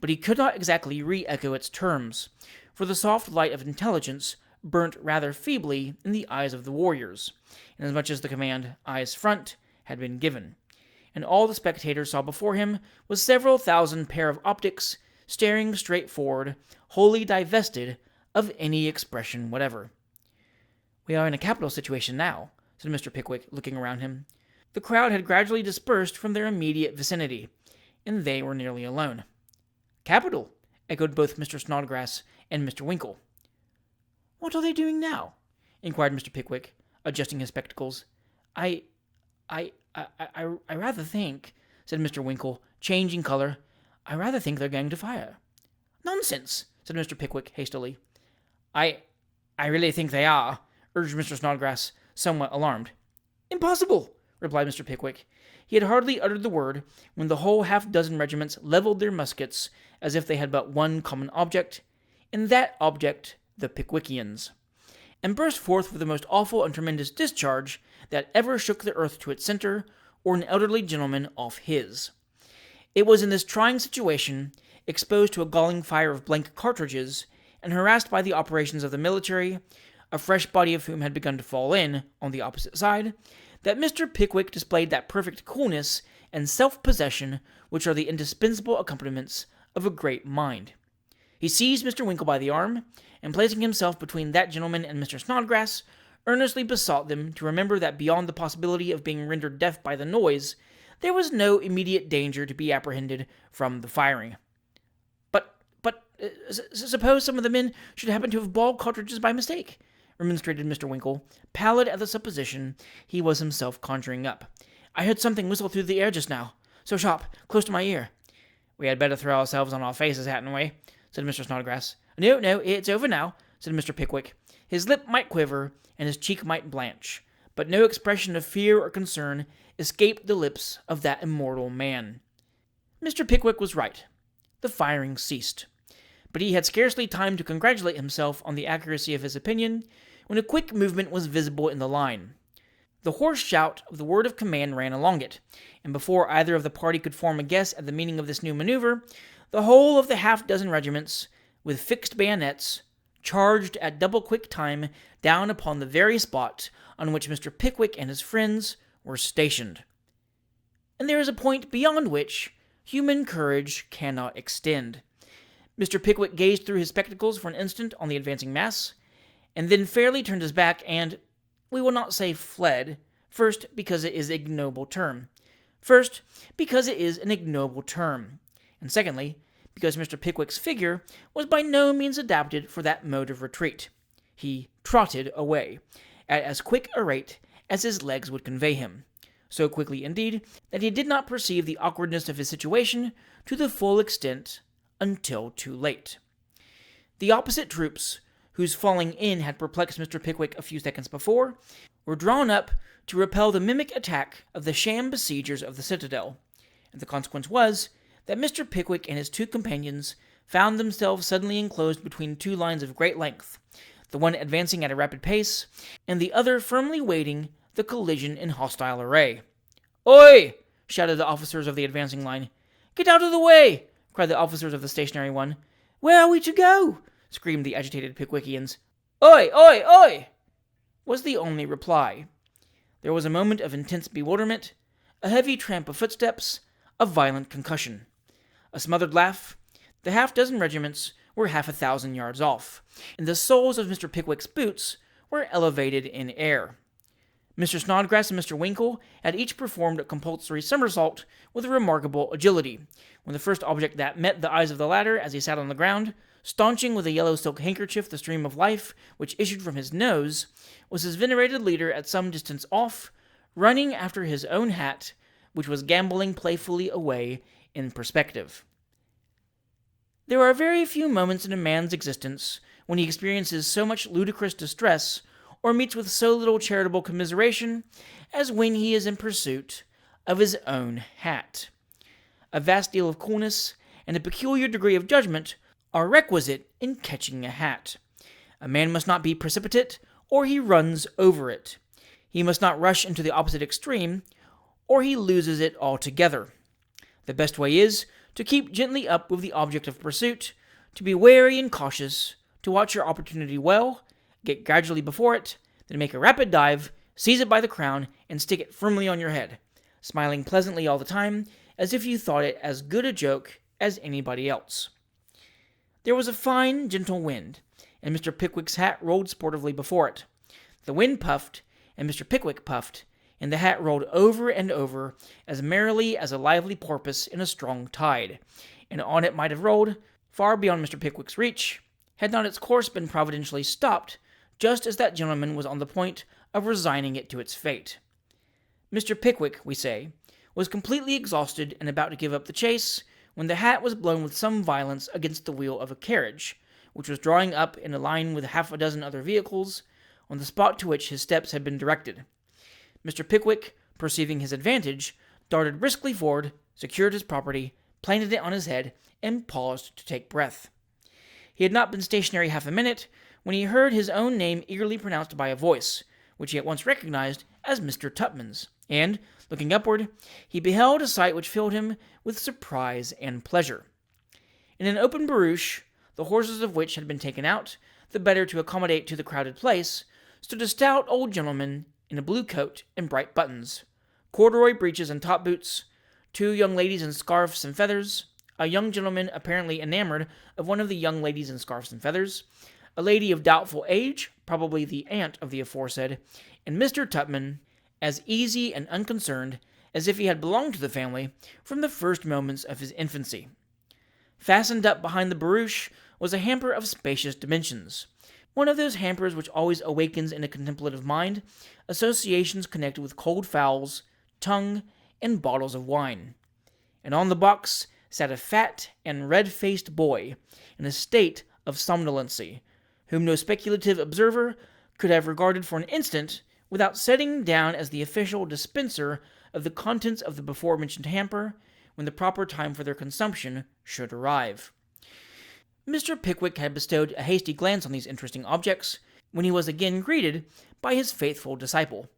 but he could not exactly re-echo its terms, for the soft light of intelligence burnt rather feebly in the eyes of the warriors, inasmuch as the command "eyes front" had been given, and all the spectators saw before him was several thousand pair of optics staring straight forward, wholly divested of any expression whatever. "We are in a capital situation now," said Mr. Pickwick, looking around him. The crowd had gradually dispersed from their immediate vicinity, and they were nearly alone. "Capital," echoed both Mr. Snodgrass and Mr. Winkle. "What are they doing now?" inquired Mr. Pickwick, adjusting his spectacles. I rather think," said Mr. Winkle, changing color, "I rather think they're going to fire." "Nonsense," said Mr. Pickwick hastily. I really think they are," urged Mr. Snodgrass, somewhat alarmed. "Impossible," replied Mr. Pickwick. He had hardly uttered the word when the whole half-dozen regiments leveled their muskets as if they had but one common object, and that object the Pickwickians, and burst forth with the most awful and tremendous discharge that ever shook the earth to its center, or an elderly gentleman off his. It was in this trying situation, exposed to a galling fire of blank cartridges, and harassed by the operations of the military, a fresh body of whom had begun to fall in, on the opposite side, that Mr. Pickwick displayed that perfect coolness and self-possession which are the indispensable accompaniments of a great mind. He seized Mr. Winkle by the arm, and placing himself between that gentleman and Mr. Snodgrass, earnestly besought them to remember that beyond the possibility of being rendered deaf by the noise, there was no immediate danger to be apprehended from the firing. But suppose some of the men should happen to have ball cartridges by mistake," remonstrated Mr. Winkle, pallid at the supposition he was himself conjuring up. "I heard something whistle through the air just now, so sharp, close to my ear." "We had better throw ourselves on our faces, hadn't we?" said Mr. Snodgrass. No, it's over now," said Mr. Pickwick. His lip might quiver, and his cheek might blanch, but no expression of fear or concern escaped the lips of that immortal man. Mr. Pickwick was right. The firing ceased. But he had scarcely time to congratulate himself on the accuracy of his opinion, when a quick movement was visible in the line. The hoarse shout of the word of command ran along it, and before either of the party could form a guess at the meaning of this new maneuver, the whole of the half-dozen regiments, with fixed bayonets, charged at double-quick time down upon the very spot on which Mr. Pickwick and his friends were stationed. And there is a point beyond which human courage cannot extend. Mr. Pickwick gazed through his spectacles for an instant on the advancing mass, and then fairly turned his back and, we will not say fled, first, because it is an ignoble term, and secondly, because Mr. Pickwick's figure was by no means adapted for that mode of retreat. He trotted away, at as quick a rate as his legs would convey him, so quickly indeed that he did not perceive the awkwardness of his situation to the full extent until too late. The opposite troops, whose falling in had perplexed Mr. Pickwick a few seconds before, were drawn up to repel the mimic attack of the sham besiegers of the citadel, and the consequence was that Mr. Pickwick and his two companions found themselves suddenly enclosed between two lines of great length, the one advancing at a rapid pace, and the other firmly waiting the collision in hostile array. "Oi!" shouted the officers of the advancing line. "Get out of the way!" cried the officers of the stationary one. "Where are we to go?" screamed the agitated Pickwickians. "Oi! Oi! Oi!" was the only reply. There was a moment of intense bewilderment, a heavy tramp of footsteps, a violent concussion, a smothered laugh. The half-dozen regiments were 1,000 yards off, and the soles of Mr. Pickwick's boots were elevated in air. Mr. Snodgrass and Mr. Winkle had each performed a compulsory somersault with remarkable agility, when the first object that met the eyes of the latter as he sat on the ground, staunching with a yellow silk handkerchief the stream of life which issued from his nose, was his venerated leader at some distance off, running after his own hat, which was gambolling playfully away in perspective. There are very few moments in a man's existence when he experiences so much ludicrous distress or meets with so little charitable commiseration as when he is in pursuit of his own hat. A vast deal of coolness and a peculiar degree of judgment are requisite in catching a hat. A man must not be precipitate, or he runs over it. He must not rush into the opposite extreme, or he loses it altogether. The best way is to keep gently up with the object of pursuit, to be wary and cautious, to watch your opportunity well, get gradually before it, then make a rapid dive, seize it by the crown, and stick it firmly on your head, smiling pleasantly all the time, as if you thought it as good a joke as anybody else. There was a fine, gentle wind, and Mr. Pickwick's hat rolled sportively before it. The wind puffed, and Mr. Pickwick puffed, and the hat rolled over and over as merrily as a lively porpoise in a strong tide, and on it might have rolled, far beyond Mr. Pickwick's reach, had not its course been providentially stopped, just as that gentleman was on the point of resigning it to its fate. Mr. Pickwick, we say, was completely exhausted and about to give up the chase, when the hat was blown with some violence against the wheel of a carriage, which was drawing up in a line with half a dozen other vehicles, on the spot to which his steps had been directed. Mr. Pickwick, perceiving his advantage, darted briskly forward, secured his property, planted it on his head, and paused to take breath. He had not been stationary half a minute, when he heard his own name eagerly pronounced by a voice, which he at once recognized as Mr. Tupman's, and, looking upward, he beheld a sight which filled him with surprise and pleasure. In an open barouche, the horses of which had been taken out, the better to accommodate to the crowded place, stood a stout old gentleman in a blue coat and bright buttons, corduroy breeches and top boots, 2 young ladies in scarfs and feathers, a young gentleman apparently enamored of one of the young ladies in scarfs and feathers, a lady of doubtful age, probably the aunt of the aforesaid, and Mr. Tupman, as easy and unconcerned as if he had belonged to the family from the first moments of his infancy. Fastened up behind the barouche was a hamper of spacious dimensions, one of those hampers which always awakens in a contemplative mind associations connected with cold fowls, tongue, and bottles of wine. And on the box sat a fat and red-faced boy in a state of somnolency, whom no speculative observer could have regarded for an instant without setting down as the official dispenser of the contents of the before-mentioned hamper when the proper time for their consumption should arrive. Mr. Pickwick had bestowed a hasty glance on these interesting objects, when he was again greeted by his faithful disciple.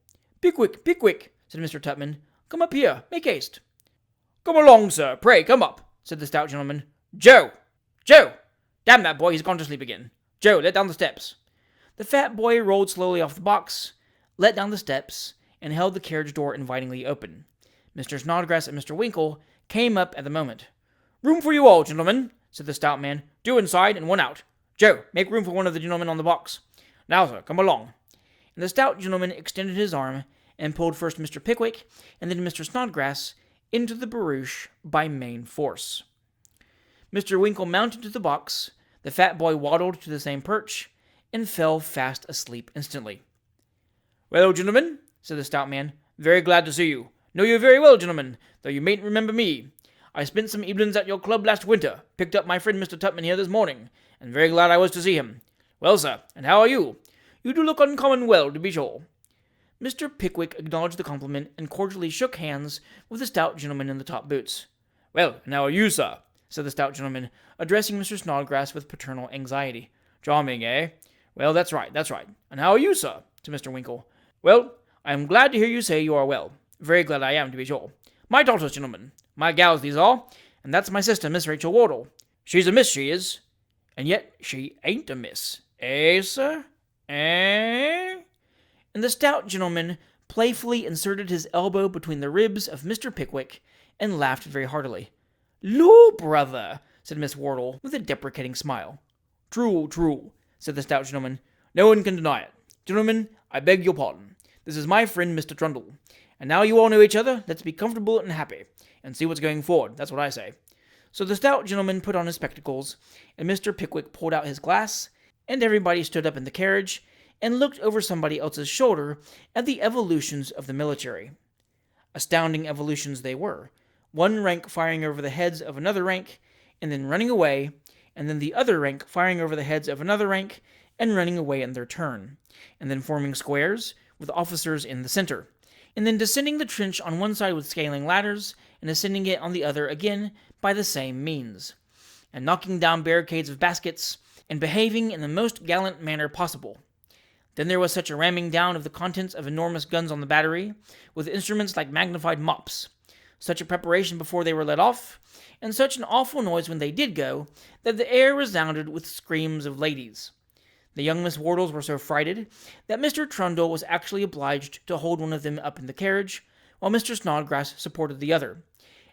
"Pickwick, Pickwick," said Mr. Tupman, "come up here, make haste." "Come along, sir, pray come up," said the stout gentleman. "Joe! Joe! Damn that boy, he's gone to sleep again. Joe, let down the steps." The fat boy rolled slowly off the box, let down the steps, and held the carriage door invitingly open. Mr. Snodgrass and Mr. Winkle came up at the moment. "Room for you all, gentlemen," said the stout man. "Two inside and one out. Joe, make room for one of the gentlemen on the box. Now, sir, come along." And the stout gentleman extended his arm and pulled first Mr. Pickwick and then Mr. Snodgrass into the barouche by main force. Mr. Winkle mounted to the box, the fat boy waddled to the same perch, and fell fast asleep instantly. "Well, gentlemen," said the stout man, "very glad to see you. Know you very well, gentlemen, though you mayn't remember me. I spent some evenings at your club last winter, picked up my friend Mr. Tupman here this morning, and very glad I was to see him. Well, sir, and how are you? You do look uncommon well, to be sure." Mr. Pickwick acknowledged the compliment and cordially shook hands with the stout gentleman in the top boots. "Well, and how are you, sir?" said the stout gentleman, addressing Mr. Snodgrass with paternal anxiety. "Charming, eh? Well, that's right. And how are you, sir?" to Mr. Winkle. "Well, I am glad to hear you say you are well. Very glad I am, to be sure. My daughters, gentlemen. My gals, these are. And that's my sister, Miss Rachel Wardle. She's a miss, she is. And yet she ain't a miss. Eh, sir? Eh?" And the stout gentleman playfully inserted his elbow between the ribs of Mr. Pickwick and laughed very heartily. "Lor, brother," said Miss Wardle, with a deprecating smile. True, said the stout gentleman. "No one can deny it. Gentlemen, I beg your pardon. This is my friend, Mr. Trundle. And now you all know each other, let's be comfortable and happy, and see what's going forward. That's what I say." So the stout gentleman put on his spectacles, and Mr. Pickwick pulled out his glass, and everybody stood up in the carriage, and looked over somebody else's shoulder at the evolutions of the military. Astounding evolutions they were, one rank firing over the heads of another rank, and then running away, and then the other rank firing over the heads of another rank, and running away in their turn, and then forming squares, with officers in the center, and then descending the trench on one side with scaling ladders, and ascending it on the other again by the same means, and knocking down barricades of baskets, and behaving in the most gallant manner possible. Then there was such a ramming down of the contents of enormous guns on the battery, with instruments like magnified mops, such a preparation before they were let off, and such an awful noise when they did go, that the air resounded with screams of ladies. The young Miss Wardles were so frighted that Mr. Trundle was actually obliged to hold one of them up in the carriage, while Mr. Snodgrass supported the other,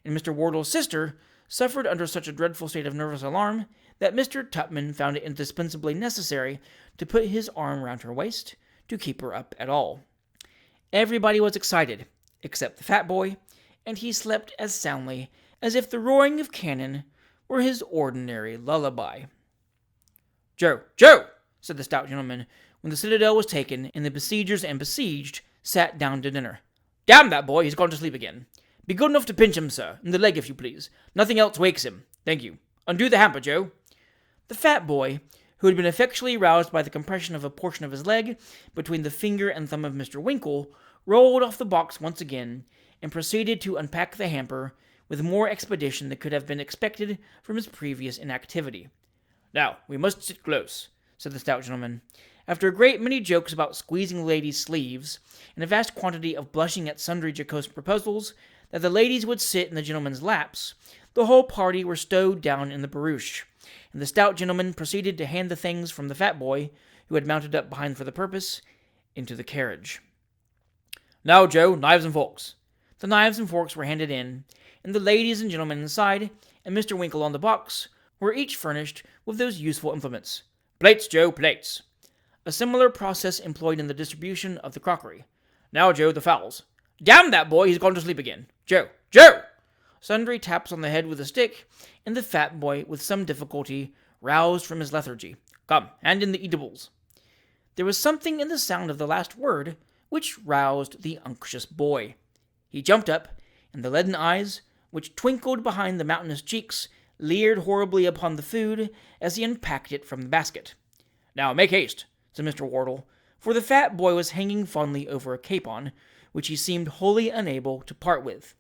and Mr. Wardle's sister suffered under such a dreadful state of nervous alarm that Mr. Tupman found it indispensably necessary to put his arm round her waist to keep her up at all. Everybody was excited, except the fat boy, and he slept as soundly as if the roaring of cannon were his ordinary lullaby. "Joe, Joe!" said the stout gentleman, when the citadel was taken, and the besiegers and besieged sat down to dinner. "Damn that boy, he's gone to sleep again. Be good enough to pinch him, sir, in the leg if you please. Nothing else wakes him. Thank you. Undo the hamper, Joe." The fat boy, who had been effectually roused by the compression of a portion of his leg between the finger and thumb of Mr. Winkle, rolled off the box once again, and proceeded to unpack the hamper with more expedition than could have been expected from his previous inactivity. "Now, we must sit close," said the stout gentleman. After a great many jokes about squeezing the ladies' sleeves, and a vast quantity of blushing at sundry jocose proposals that the ladies would sit in the gentlemen's laps, the whole party were stowed down in the barouche, and the stout gentleman proceeded to hand the things from the fat boy, who had mounted up behind for the purpose, into the carriage. "Now, Joe, knives and forks." The knives and forks were handed in, and the ladies and gentlemen inside, and Mr. Winkle on the box, were each furnished with those useful implements. "Plates, Joe, plates." A similar process employed in the distribution of the crockery. "Now, Joe, the fowls." "Damn that boy, he's gone to sleep again. Joe, Joe!" Sundry taps on the head with a stick, and the fat boy, with some difficulty, roused from his lethargy. "Come, hand in the eatables." There was something in the sound of the last word which roused the unctuous boy. He jumped up, and the leaden eyes, which twinkled behind the mountainous cheeks, leered horribly upon the food as he unpacked it from the basket. "Now, make haste," said Mr. Wardle, for the fat boy was hanging fondly over a capon, which he seemed wholly unable to part with.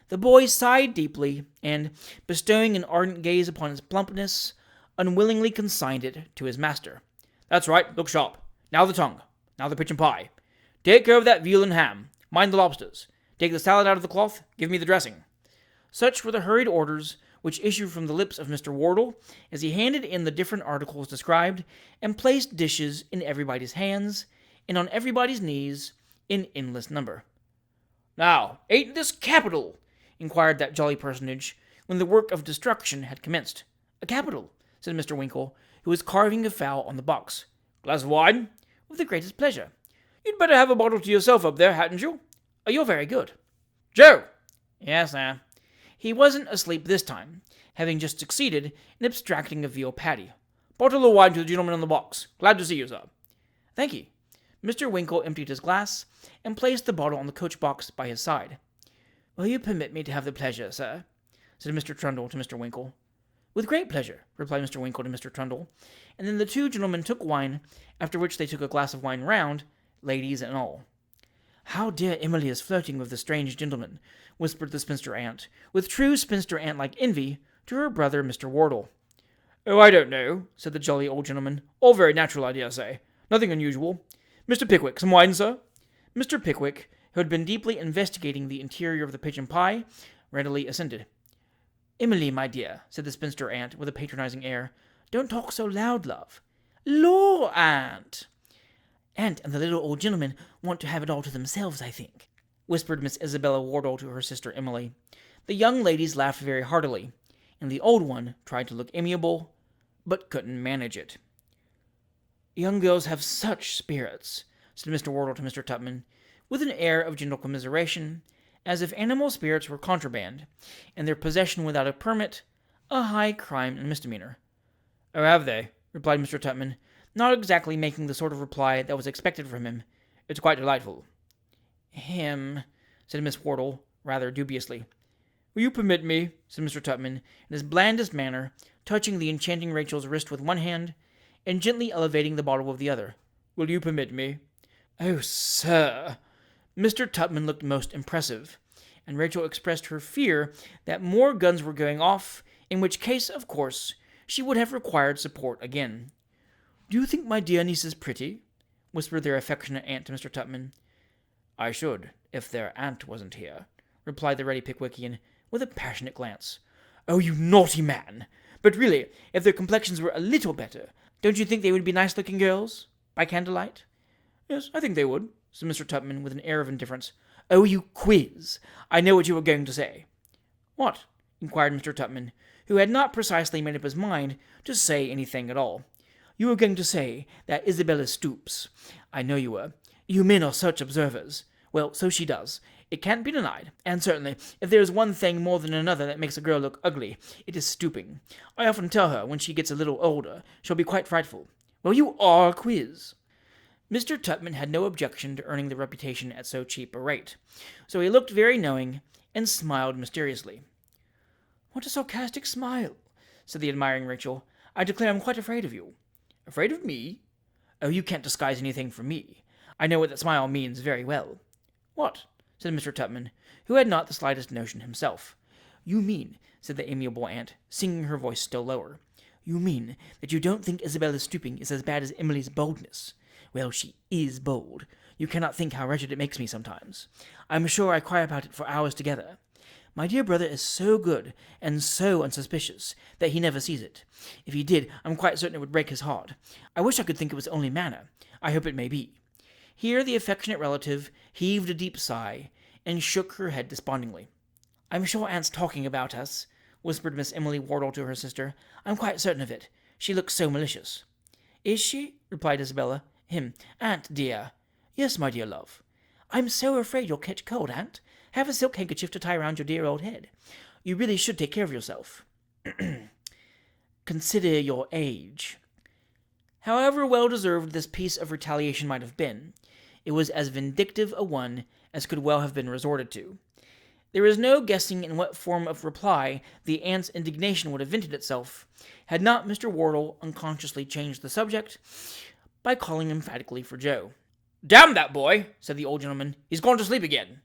The boy sighed deeply, and, bestowing an ardent gaze upon its plumpness, unwillingly consigned it to his master. "That's right, look sharp. Now the tongue. Now the pigeon pie. Take care of that veal and ham. Mind the lobsters. Take the salad out of the cloth. Give me the dressing." Such were the hurried orders which issued from the lips of Mr. Wardle, as he handed in the different articles described, and placed dishes in everybody's hands, and on everybody's knees, in endless number. "Now, ain't this capital?" inquired that jolly personage, when the work of destruction had commenced. "A capital," said Mr. Winkle, who was carving a fowl on the box. "Glass of wine?" "With the greatest pleasure." "You'd better have a bottle to yourself up there, hadn't you?" "Oh, you're very good." "Joe!" "Yes, sir." He wasn't asleep this time, having just succeeded in abstracting a veal patty. "Bottle of wine to the gentleman on the box. Glad to see you, sir." "Thank you." Mr. Winkle emptied his glass, and placed the bottle on the coach box by his side. "Will you permit me to have the pleasure, sir?" said Mr. Trundle to Mr. Winkle. "With great pleasure," replied Mr. Winkle to Mr. Trundle, and then the two gentlemen took wine, after which they took a glass of wine round, ladies and all. "How dear Emily is flirting with the strange gentleman," whispered the spinster aunt, with true spinster aunt-like envy, to her brother Mr. Wardle. "Oh, I don't know," said the jolly old gentleman. "All very natural, I dare say. Nothing unusual. Mr. Pickwick, some wine, sir?" Mr. Pickwick, who had been deeply investigating the interior of the pigeon pie, readily assented. "Emily, my dear," said the spinster aunt, with a patronizing air, "don't talk so loud, love." "Law, aunt!" "Aunt and the little old gentleman want to have it all to themselves, I think," whispered Miss Isabella Wardle to her sister Emily. The young ladies laughed very heartily, and the old one tried to look amiable, but couldn't manage it. "Young girls have such spirits," said Mr. Wardle to Mr. Tupman, with an air of gentle commiseration, as if animal spirits were contraband, and their possession without a permit a high crime and misdemeanor. "Oh, have they?" replied Mr. Tupman, not exactly making the sort of reply that was expected from him. "It's quite delightful." "Him," said Miss Wardle, rather dubiously. "Will you permit me?" said Mr. Tupman, in his blandest manner, touching the enchanting Rachel's wrist with one hand, and gently elevating the bottle with the other. "Will you permit me?" "Oh, sir!" Mr. Tupman looked most impressive, and Rachel expressed her fear that more guns were going off, in which case, of course, she would have required support again. "Do you think my dear niece is pretty?" whispered their affectionate aunt to Mr. Tupman. "I should, if their aunt wasn't here," replied the ready Pickwickian, with a passionate glance. "Oh, you naughty man! But really, if their complexions were a little better, don't you think they would be nice-looking girls, by candlelight?" "Yes, I think they would," said Mr. Tupman, with an air of indifference. "Oh, you quiz! I know what you were going to say." "What?" inquired Mr. Tupman, who had not precisely made up his mind to say anything at all. "You were going to say that Isabella Stoops. I know you were. You men are such observers. Well, so she does. It can't be denied, and certainly, if there is one thing more than another that makes a girl look ugly, it is stooping. I often tell her, when she gets a little older, she'll be quite frightful. Well, you are a quiz. Mr. Tupman had no objection to earning the reputation at so cheap a rate, so he looked very knowing and smiled mysteriously. What a sarcastic smile, said the admiring Rachel. I declare I'm quite afraid of you. Afraid of me? Oh, you can't disguise anything from me. I know what that smile means very well. What? Said Mr. Tupman, who had not the slightest notion himself. You mean, said the amiable aunt, singing her voice still lower, you mean that you don't think Isabella's stooping is as bad as Emily's boldness? Well, she is bold. You cannot think how wretched it makes me sometimes. I'm sure I cry about it for hours together. My dear brother is so good and so unsuspicious that he never sees it. If he did, I'm quite certain it would break his heart. I wish I could think it was only manner. I hope it may be. Here the affectionate relative heaved a deep sigh and shook her head despondingly. I'm sure Aunt's talking about us, whispered Miss Emily Wardle to her sister. I'm quite certain of it. She looks so malicious. Is she? Replied Isabella. Aunt, dear. Yes, my dear love. I'm so afraid you'll catch cold, Aunt. Have a silk handkerchief to tie round your dear old head. You really should take care of yourself. Consider your age. However well-deserved this piece of retaliation might have been, it was as vindictive a one as could well have been resorted to. There is no guessing in what form of reply the aunt's indignation would have vented itself, had not Mr. Wardle unconsciously changed the subject by calling emphatically for Joe. Damn that boy, said the old gentleman. He's gone to sleep again.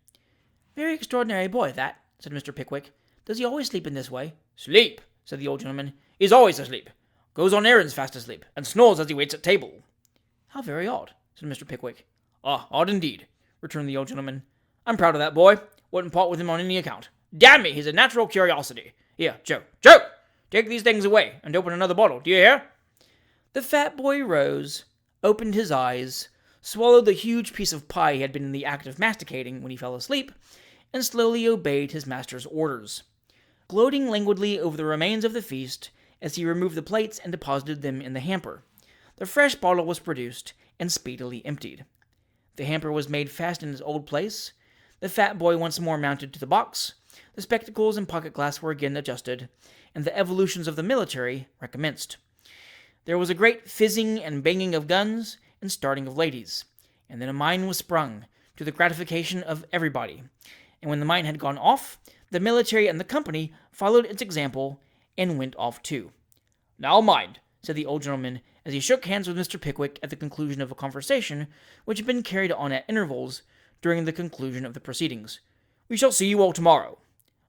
Very extraordinary boy, that, said Mr. Pickwick. Does he always sleep in this way? Sleep, said the old gentleman. He's always asleep. Goes on errands fast asleep, and snores as he waits at table. How very odd, said Mr. Pickwick. Ah, odd indeed, returned the old gentleman. I'm proud of that boy. Wouldn't part with him on any account. Damn me, he's a natural curiosity. Here, Joe, take these things away, and open another bottle, do you hear? The fat boy rose, opened his eyes, swallowed the huge piece of pie he had been in the act of masticating when he fell asleep, and slowly obeyed his master's orders, gloating languidly over the remains of the feast as he removed the plates and deposited them in the hamper. The fresh bottle was produced and speedily emptied. The hamper was made fast in its old place. The fat boy once more mounted to the box. The spectacles and pocket glass were again adjusted, and the evolutions of the military recommenced. There was a great fizzing and banging of guns and starting of ladies, and then a mine was sprung, to the gratification of everybody. And when the mine had gone off, the military and the company followed its example and went off too. Now mind, said the old gentleman, as he shook hands with Mr. Pickwick at the conclusion of a conversation which had been carried on at intervals during the conclusion of the proceedings. We shall see you all tomorrow.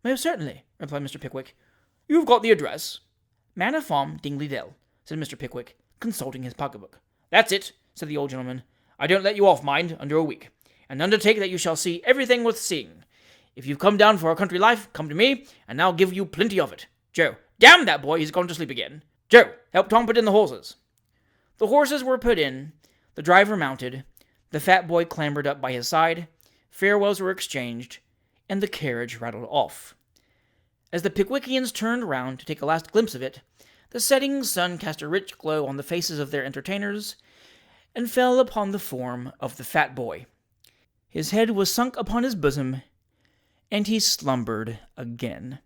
Most certainly, replied Mr. Pickwick. You've got the address. Manor Farm, Dingley Dell, said Mr. Pickwick, consulting his pocketbook. That's it, said the old gentleman. I don't let you off, mind, under a week, and undertake that you shall see everything worth seeing. If you've come down for a country life, come to me, and I'll give you plenty of it. Joe, damn that boy, he's gone to sleep again. Joe, help Tom put in the horses. The horses were put in, the driver mounted, the fat boy clambered up by his side, farewells were exchanged, and the carriage rattled off. As the Pickwickians turned round to take a last glimpse of it, the setting sun cast a rich glow on the faces of their entertainers, and fell upon the form of the fat boy. His head was sunk upon his bosom, and he slumbered again.